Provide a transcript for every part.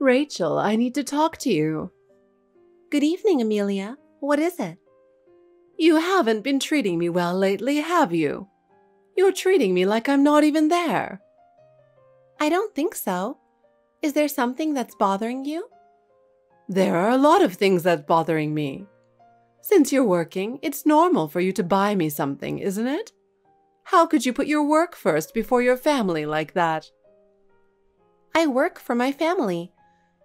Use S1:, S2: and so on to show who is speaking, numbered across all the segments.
S1: Rachel, I need to talk to you.
S2: Good evening, Amelia. What is it?
S1: You haven't been treating me well lately, have you? You're treating me like I'm not even there.
S2: I don't think so. Is there something that's bothering you?
S1: There are a lot of things that's bothering me. Since you're working, it's normal for you to buy me something, isn't it? How could you put your work first before your family like that?
S2: I work for my family.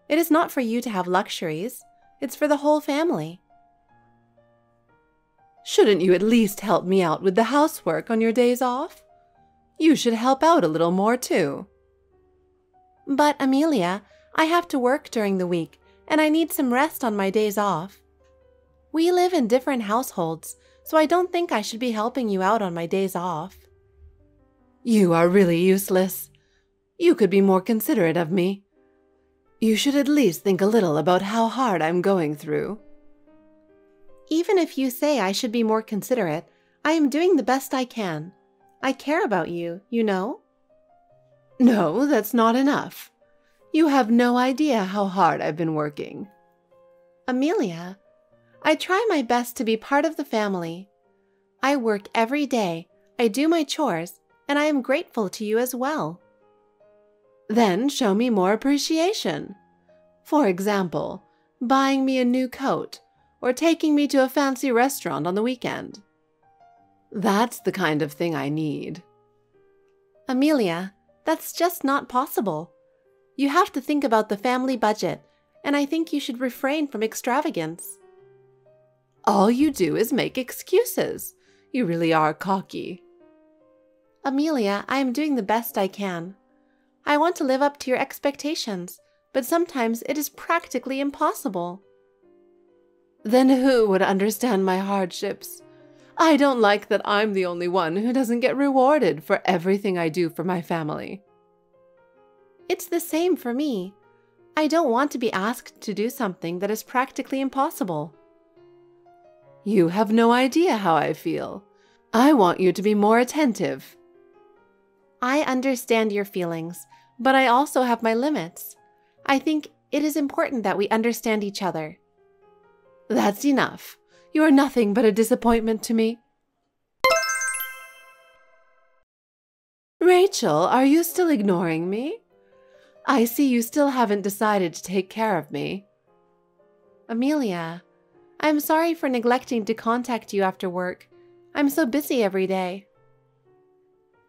S2: It is not for you to have luxuries. It's for the whole family.
S1: Shouldn't you at least help me out with the housework on your days off? You should help out a little more too.
S2: But, Amelia, I have to work during the week, and I need some rest on my days off. We live in different households, so I don't think I should be helping you out on my days off.
S1: You are really useless. You could be more considerate of me. You should at least think a little about how hard I'm going through.
S2: Even if you say I should be more considerate, I am doing the best I can. I care about you, you know?
S1: No, that's not enough. You have no idea how hard I've been working.
S2: Amelia, I try my best to be part of the family. I work every day, I do my chores, and I am grateful to you as well.
S1: Then show me more appreciation. For example, buying me a new coat or taking me to a fancy restaurant on the weekend. That's the kind of thing I need.
S2: Amelia, that's just not possible. You have to think about the family budget, and I think you should refrain from extravagance.
S1: All you do is make excuses. You really are cocky.
S2: Amelia, I am doing the best I can. I want to live up to your expectations, but sometimes it is practically impossible.
S1: Then who would understand my hardships? I don't like that I'm the only one who doesn't get rewarded for everything I do for my family.
S2: It's the same for me. I don't want to be asked to do something that is practically impossible.
S1: You have no idea how I feel. I want you to be more attentive.
S2: I understand your feelings, but I also have my limits. I think it is important that we understand each other.
S1: That's enough. You are nothing but a disappointment to me. Rachel, are you still ignoring me? I see you still haven't decided to take care of me.
S2: Amelia, I'm sorry for neglecting to contact you after work. I'm so busy every day.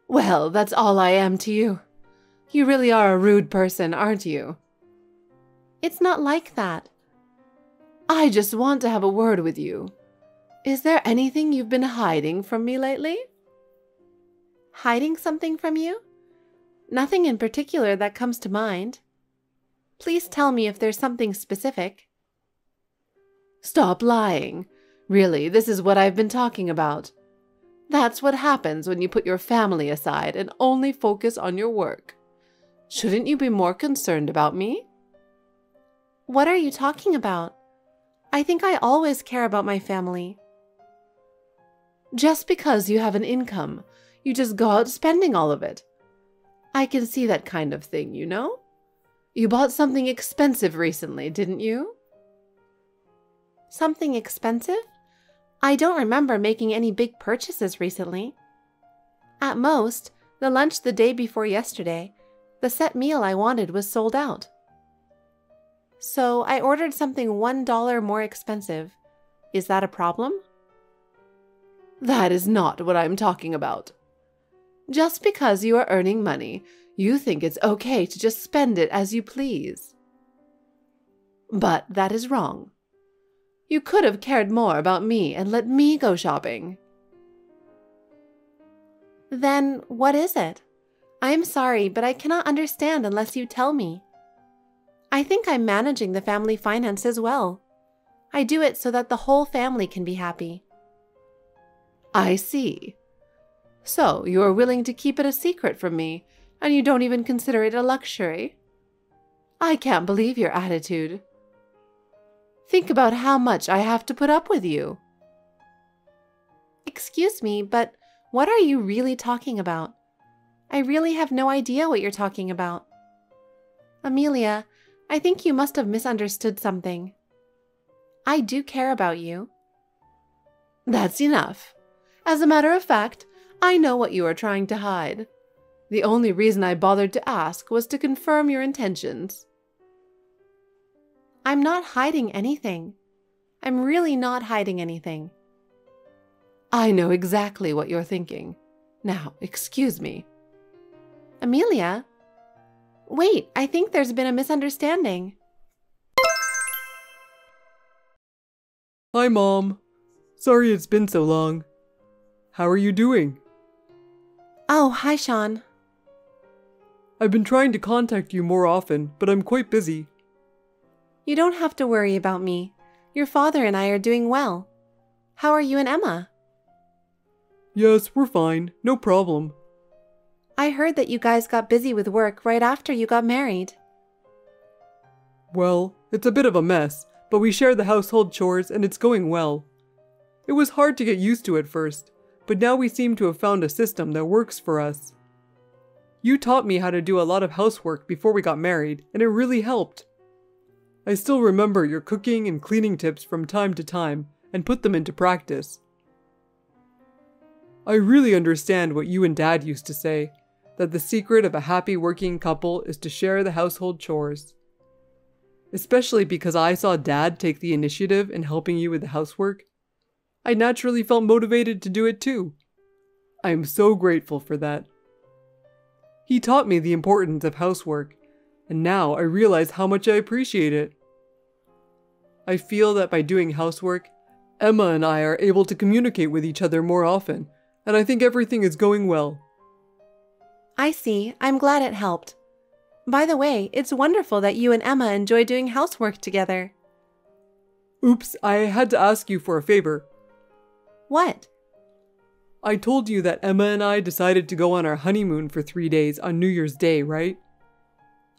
S1: Well, that's all I am to you. You really are a rude person, aren't you?
S2: It's not like that.
S1: I just want to have a word with you. Is there anything you've been hiding from me lately?
S2: Hiding something from you? Nothing in particular that comes to mind. Please tell me if there's something specific.
S1: Stop lying. Really, this is what I've been talking about. That's what happens when you put your family aside and only focus on your work. Shouldn't you be more concerned about me?
S2: What are you talking about? I think I always care about my family.
S1: Just because you have an income, you just go out spending all of it. I can see that kind of thing, you know? You bought something expensive recently, didn't you?
S2: Something expensive? I don't remember making any big purchases recently. At most, the lunch the day before yesterday, the set meal I wanted was sold out. So I ordered something $1 more expensive. Is that a problem?
S1: That is not what I'm talking about. Just because you are earning money, you think it's okay to just spend it as you please. But that is wrong. You could have cared more about me and let me go shopping.
S2: Then what is it? I'm sorry, but I cannot understand unless you tell me. I think I'm managing the family finances well. I do it so that the whole family can be happy.
S1: I see. So you are willing to keep it a secret from me, and you don't even consider it a luxury? I can't believe your attitude. Think about how much I have to put up with you.
S2: Excuse me, but what are you really talking about? I really have no idea what you're talking about. Amelia, I think you must have misunderstood something. I do care about you.
S1: That's enough. As a matter of fact, I know what you are trying to hide. The only reason I bothered to ask was to confirm your intentions.
S2: I'm not hiding anything. I'm really not hiding anything.
S1: I know exactly what you're thinking. Now, excuse me.
S2: Amelia? Wait, I think there's been a misunderstanding.
S3: Hi, Mom. Sorry it's been so long. How are you doing?
S2: Oh, hi, Sean.
S3: I've been trying to contact you more often, but I'm quite busy.
S2: You don't have to worry about me. Your father and I are doing well. How are you and Emma?
S3: Yes, we're fine. No problem.
S2: I heard that you guys got busy with work right after you got married.
S3: Well, it's a bit of a mess, but we share the household chores and it's going well. It was hard to get used to at first, but now we seem to have found a system that works for us. You taught me how to do a lot of housework before we got married, and it really helped. I still remember your cooking and cleaning tips from time to time and put them into practice. I really understand what you and Dad used to say, that the secret of a happy working couple is to share the household chores. Especially because I saw Dad take the initiative in helping you with the housework, I naturally felt motivated to do it too. I am so grateful for that. He taught me the importance of housework, and now I realize how much I appreciate it. I feel that by doing housework, Emma and I are able to communicate with each other more often, and I think everything is going well.
S2: I see. I'm glad it helped. By the way, it's wonderful that you and Emma enjoy doing housework together.
S3: Oops, I had to ask you for a favor.
S2: What?
S3: I told you that Emma and I decided to go on our honeymoon for 3 days on New Year's Day, right?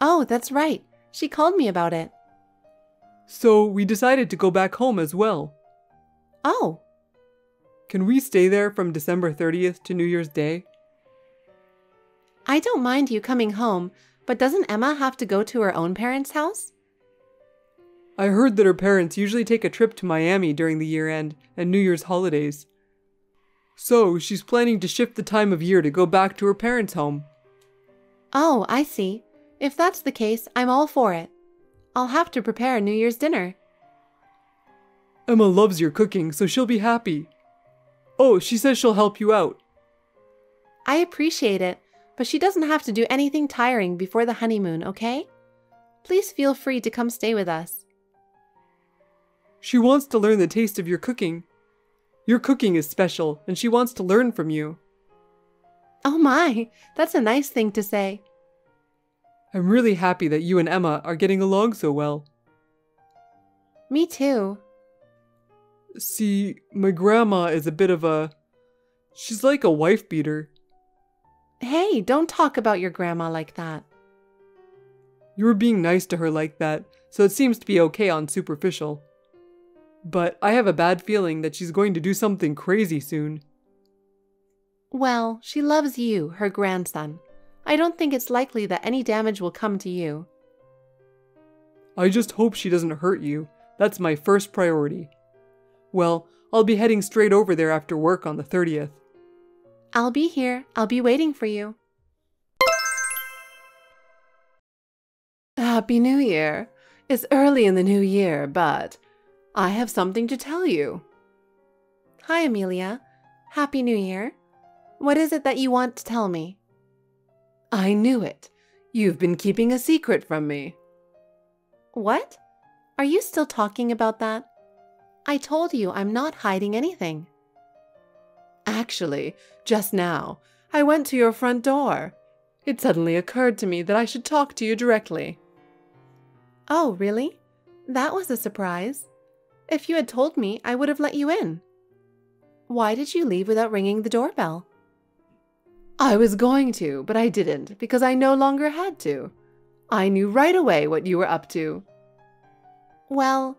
S2: Oh, that's right. She called me about it.
S3: So we decided to go back home as well.
S2: Oh.
S3: Can we stay there from December 30th to New Year's Day?
S2: I don't mind you coming home, but doesn't Emma have to go to her own parents' house?
S3: I heard that her parents usually take a trip to Miami during the year-end and New Year's holidays. So she's planning to shift the time of year to go back to her parents' home.
S2: Oh, I see. If that's the case, I'm all for it. I'll have to prepare New Year's dinner.
S3: Emma loves your cooking, so she'll be happy. Oh, she says she'll help you out.
S2: I appreciate it, but she doesn't have to do anything tiring before the honeymoon, okay? Please feel free to come stay with us.
S3: She wants to learn the taste of your cooking. Your cooking is special, and she wants to learn from you.
S2: Oh my, that's a nice thing to say.
S3: I'm really happy that you and Emma are getting along so well.
S2: Me too.
S3: See, my grandma is a bit of a... She's like a wife-beater.
S2: Hey, don't talk about your grandma like that.
S3: You were being nice to her like that, so it seems to be okay on superficial. But I have a bad feeling that she's going to do something crazy soon.
S2: Well, she loves you, her grandson. I don't think it's likely that any damage will come to you.
S3: I just hope she doesn't hurt you. That's my first priority. Well, I'll be heading straight over there after work on the 30th.
S2: I'll be here. I'll be waiting for you.
S1: Happy New Year. It's early in the new year, but I have something to tell you.
S2: Hi, Amelia. Happy New Year. What is it that you want to tell me?
S1: I knew it. You've been keeping a secret from me.
S2: What? Are you still talking about that? I told you I'm not hiding anything.
S1: Actually, just now, I went to your front door. It suddenly occurred to me that I should talk to you directly.
S2: Oh, really? That was a surprise. If you had told me, I would have let you in. Why did you leave without ringing the doorbell?
S1: I was going to, but I didn't because I no longer had to. I knew right away what you were up to.
S2: Well,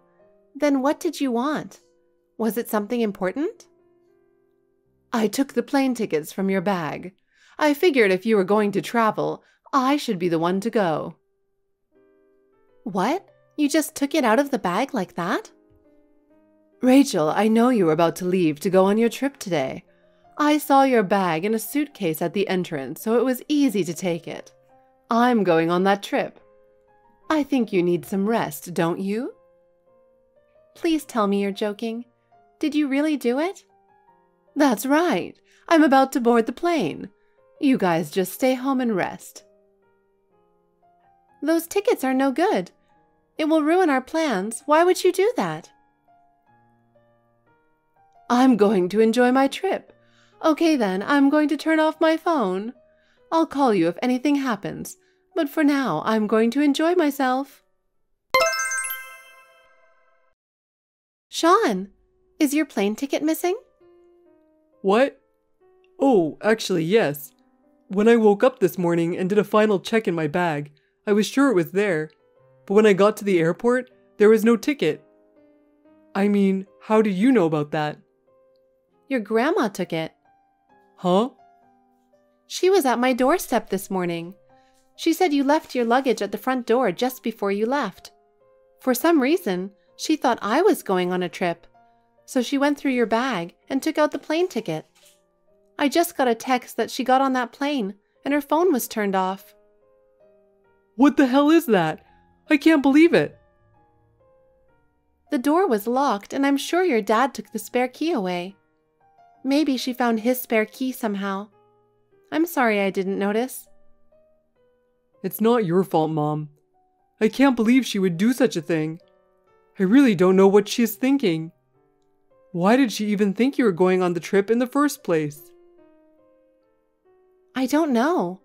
S2: then what did you want? Was it something important?
S1: I took the plane tickets from your bag. I figured if you were going to travel, I should be the one to go.
S2: What? You just took it out of the bag like that?
S1: Rachel, I know you were about to leave to go on your trip today. I saw your bag in a suitcase at the entrance, so it was easy to take it. I'm going on that trip. I think you need some rest, don't you?
S2: Please tell me you're joking. Did you really do it?
S1: That's right. I'm about to board the plane. You guys just stay home and rest.
S2: Those tickets are no good. It will ruin our plans. Why would you do that?
S1: I'm going to enjoy my trip. Okay then, I'm going to turn off my phone. I'll call you if anything happens, but for now, I'm going to enjoy myself.
S2: Sean, is your plane ticket missing?
S3: What? Oh, actually, yes. When I woke up this morning and did a final check in my bag, I was sure it was there. But when I got to the airport, there was no ticket. I mean, how do you know about that?
S2: Your grandma took it.
S3: Huh?
S2: She was at my doorstep this morning. She said you left your luggage at the front door just before you left. For some reason, she thought I was going on a trip, so she went through your bag and took out the plane ticket. I just got a text that she got on that plane and her phone was turned off.
S3: What the hell is that? I can't believe it.
S2: The door was locked and I'm sure your dad took the spare key away. Maybe she found his spare key somehow. I'm sorry I didn't notice.
S3: It's not your fault, Mom. I can't believe she would do such a thing. I really don't know what she is thinking. Why did she even think you were going on the trip in the first place?
S2: I don't know.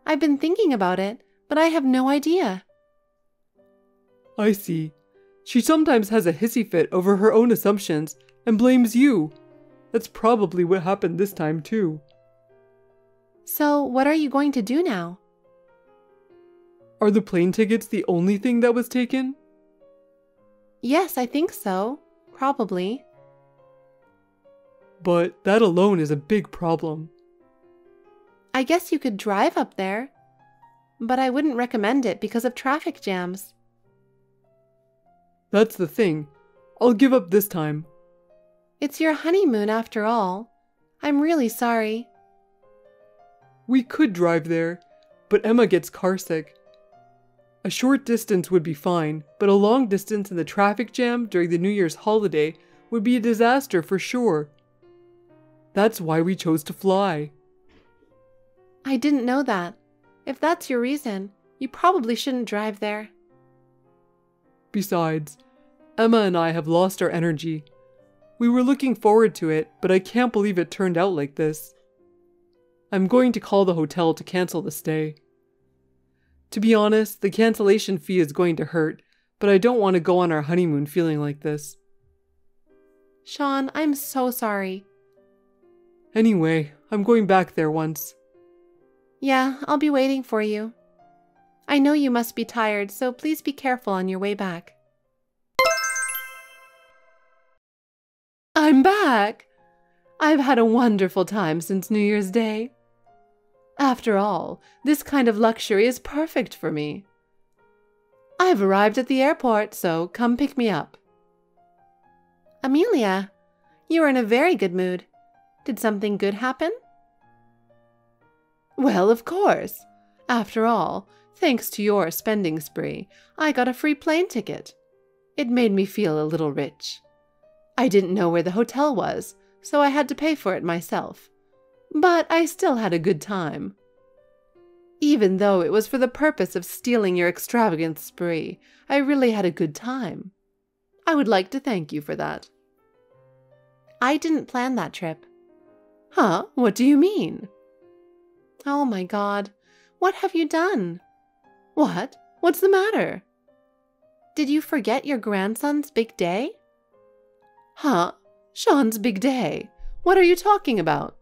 S2: I've been thinking about it, but I have no idea.
S3: I see. She sometimes has a hissy fit over her own assumptions and blames you. That's probably what happened this time too.
S2: So, what are you going to do now?
S3: Are the plane tickets the only thing that was taken?
S2: Yes, I think so. Probably.
S3: But that alone is a big problem.
S2: I guess you could drive up there, but I wouldn't recommend it because of traffic jams.
S3: That's the thing. I'll give up this time.
S2: It's your honeymoon after all. I'm really sorry.
S3: We could drive there, but Emma gets carsick. A short distance would be fine, but a long distance in the traffic jam during the New Year's holiday would be a disaster for sure. That's why we chose to fly.
S2: I didn't know that. If that's your reason, you probably shouldn't drive there.
S3: Besides, Emma and I have lost our energy. We were looking forward to it, but I can't believe it turned out like this. I'm going to call the hotel to cancel the stay. To be honest, the cancellation fee is going to hurt, but I don't want to go on our honeymoon feeling like this.
S2: Sean, I'm so sorry.
S3: Anyway, I'm going back there once.
S2: Yeah, I'll be waiting for you. I know you must be tired, so please be careful on your way back.
S1: I'm back! I've had a wonderful time since New Year's Day. After all, this kind of luxury is perfect for me. I've arrived at the airport, so come pick me up.
S2: Amelia, you are in a very good mood. Did something good happen?
S1: Well, of course. After all, thanks to your spending spree, I got a free plane ticket. It made me feel a little rich. I didn't know where the hotel was, so I had to pay for it myself. But I still had a good time. Even though it was for the purpose of stealing your extravagant spree, I really had a good time. I would like to thank you for that.
S2: I didn't plan that trip.
S1: Huh? What do you mean?
S2: Oh my God. What have you done?
S1: What? What's the matter?
S2: Did you forget your grandson's big day?
S1: Huh? Sean's big day? What are you talking about?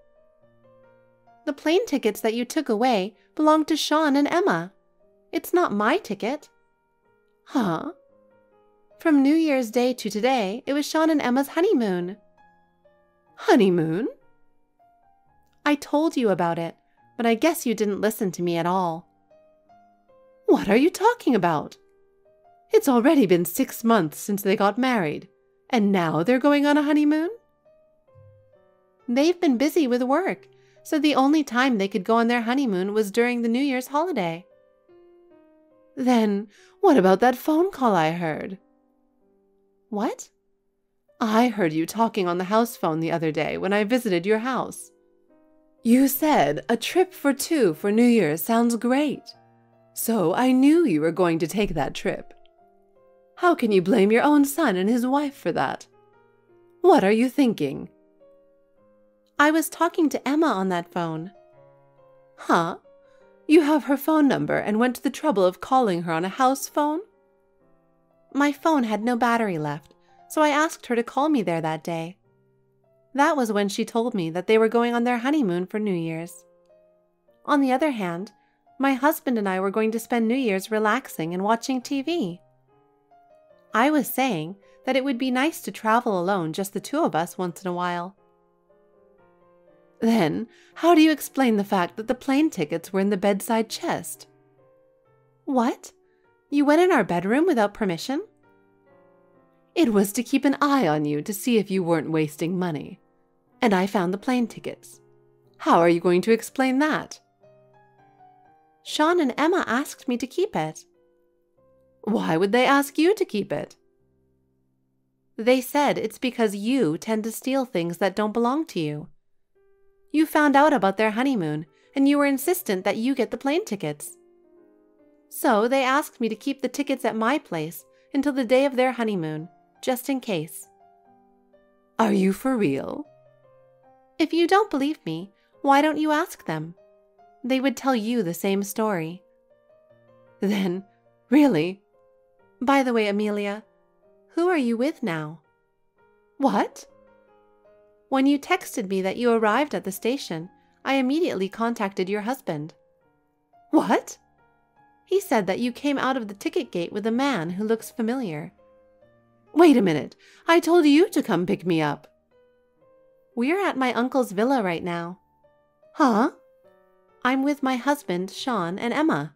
S2: The plane tickets that you took away belong to Sean and Emma. It's not my ticket.
S1: Huh?
S2: From New Year's Day to today, it was Sean and Emma's honeymoon.
S1: Honeymoon?
S2: I told you about it, but I guess you didn't listen to me at all.
S1: What are you talking about? It's already been 6 months since they got married, and now they're going on a honeymoon?
S2: They've been busy with work, so the only time they could go on their honeymoon was during the New Year's holiday.
S1: Then what about that phone call I heard?
S2: What?
S1: I heard you talking on the house phone the other day when I visited your house. You said a trip for 2 for New Year's sounds great, so I knew you were going to take that trip. How can you blame your own son and his wife for that? What are you thinking?
S2: I was talking to Emma on that phone.
S1: Huh? You have her phone number and went to the trouble of calling her on a house phone?
S2: My phone had no battery left, so I asked her to call me there that day. That was when she told me that they were going on their honeymoon for New Year's. On the other hand, my husband and I were going to spend New Year's relaxing and watching TV. I was saying that it would be nice to travel alone, just the two of us, once in a while.
S1: Then, how do you explain the fact that the plane tickets were in the bedside chest?
S2: What? You went in our bedroom without permission?
S1: It was to keep an eye on you to see if you weren't wasting money. And I found the plane tickets. How are you going to explain that?
S2: Sean and Emma asked me to keep it.
S1: Why would they ask you to keep it?
S2: They said it's because you tend to steal things that don't belong to you. You found out about their honeymoon, and you were insistent that you get the plane tickets. So they asked me to keep the tickets at my place until the day of their honeymoon, just in case.
S1: Are you for real?
S2: If you don't believe me, why don't you ask them? They would tell you the same story.
S1: Then, really?
S2: By the way, Amelia, who are you with now?
S1: What?
S2: When you texted me that you arrived at the station, I immediately contacted your husband.
S1: What?
S2: He said that you came out of the ticket gate with a man who looks familiar.
S1: Wait a minute. I told you to come pick me up.
S2: We're at my uncle's villa right now.
S1: Huh?
S2: I'm with my husband, Sean, and Emma.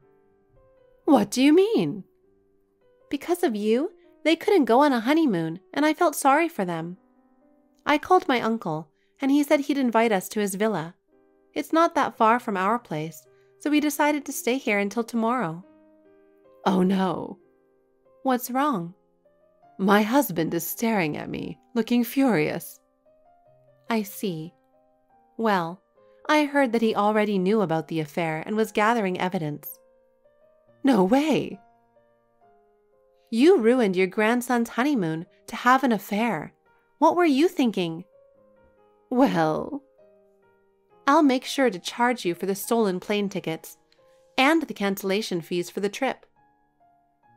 S1: What do you mean?
S2: Because of you, they couldn't go on a honeymoon, and I felt sorry for them. I called my uncle, and he said he'd invite us to his villa. It's not that far from our place, so we decided to stay here until tomorrow.
S1: Oh no.
S2: What's wrong?
S1: My husband is staring at me, looking furious.
S2: I see. Well, I heard that he already knew about the affair and was gathering evidence.
S1: No way.
S2: You ruined your grandson's honeymoon to have an affair. What were you thinking?
S1: Well,
S2: I'll make sure to charge you for the stolen plane tickets and the cancellation fees for the trip.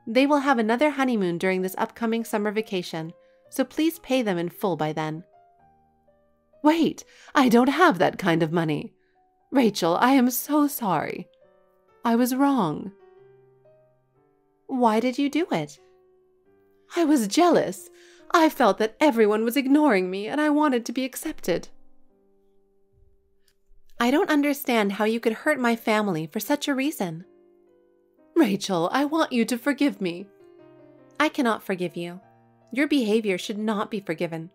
S2: They will have another honeymoon during this upcoming summer vacation, so please pay them in full by then.
S1: Wait, I don't have that kind of money. Rachel, I am so sorry. I was wrong.
S2: Why did you do it?
S1: I was jealous. I felt that everyone was ignoring me and I wanted to be accepted.
S2: I don't understand how you could hurt my family for such a reason.
S1: Rachel, I want you to forgive me.
S2: I cannot forgive you. Your behavior should not be forgiven.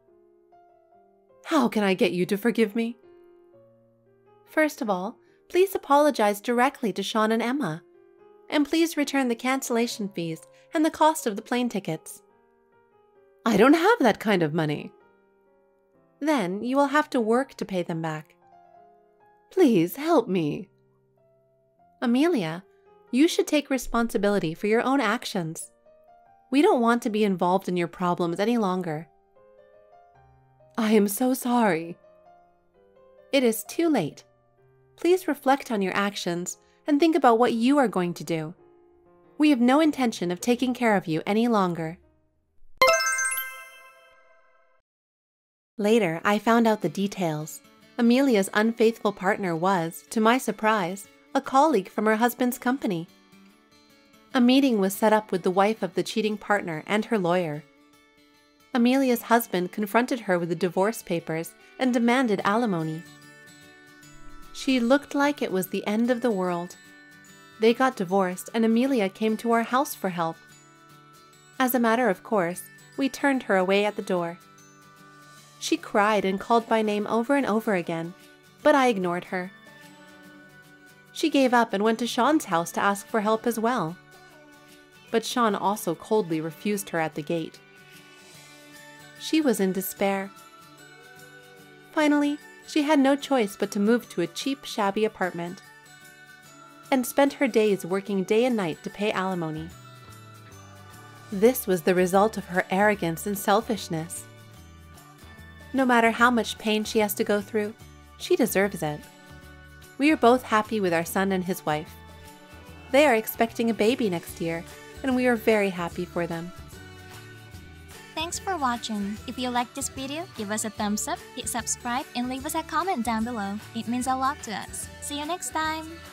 S1: How can I get you to forgive me?
S2: First of all, please apologize directly to Sean and Emma. And please return the cancellation fees and the cost of the plane tickets.
S1: I don't have that kind of money.
S2: Then you will have to work to pay them back.
S1: Please help me.
S2: Amelia, you should take responsibility for your own actions. We don't want to be involved in your problems any longer.
S1: I am so sorry.
S2: It is too late. Please reflect on your actions and think about what you are going to do. We have no intention of taking care of you any longer. Later, I found out the details. Amelia's unfaithful partner was, to my surprise, a colleague from her husband's company. A meeting was set up with the wife of the cheating partner and her lawyer. Amelia's husband confronted her with the divorce papers and demanded alimony. She looked like it was the end of the world. They got divorced and Amelia came to our house for help. As a matter of course, we turned her away at the door. She cried and called by name over and over again, but I ignored her. She gave up and went to Sean's house to ask for help as well. But Sean also coldly refused her at the gate. She was in despair. Finally, she had no choice but to move to a cheap, shabby apartment and spent her days working day and night to pay alimony. This was the result of her arrogance and selfishness. No matter how much pain she has to go through, she deserves it. We are both happy with our son and his wife. They are expecting a baby next year, and we are very happy for them.
S4: Thanks for watching. If you liked this video, give us a thumbs up, hit subscribe, and leave us a comment down below. It means a lot to us. See you next time!